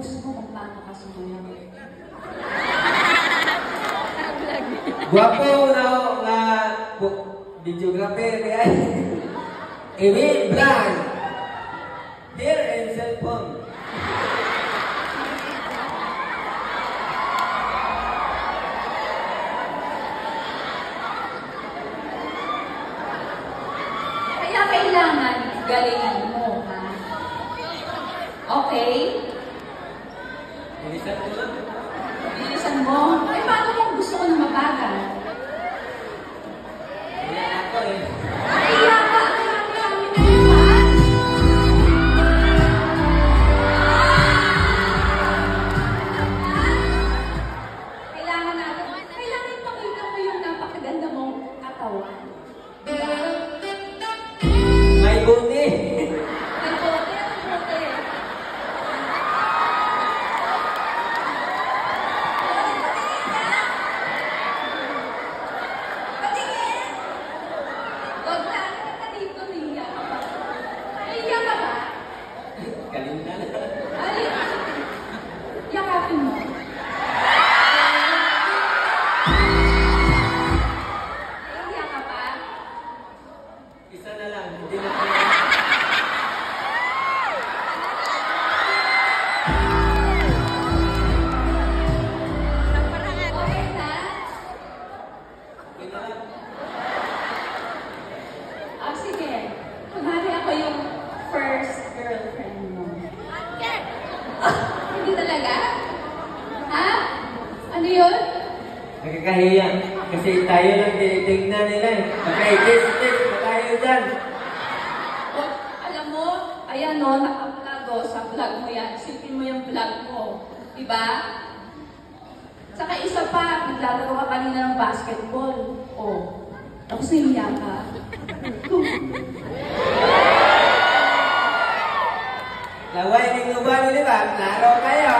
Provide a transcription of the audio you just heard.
gusto mo magplano ka sa mga Guwapo na videographer kaya Emil Blanc. Hair and cellphone. Kaya kailangan galingan mo, ha? Okay? Bilisan mo lang. Bilisan mo? Eh, paano kung gusto ko na mabagal? Kaya ako eh. Kaya ka! Kailangan naman! Kailangan natin. Kailangan ipakita mo yung napakaganda mong katawan. Diba? May buti. May bote, ang bote. Patingin! Huwag na, ano ka dito, Nia? Naiya ka ba? Kalinda na. Ay, yakapin mo. Naiya ka pa? Isa na lang. Hindi na Okay na? Okay na lang. Ah, sige. Kunwari ako yung first girlfriend mo. Hindi talaga? Ha? Ano yun? Nakakahiya. Kasi tayo lang tinitignan nila eh. Magka-kiss-kiss na tayo dyan. O, alam mo, ayan o, naka-vlog o, sa vlog mo yan. Silpin mo yung vlog mo. Diba? Saka isa pa, naglalaro ka kanina ng basketball. O, tapos nahiya ka. Laway ng lubano, di ba? Laro kayo.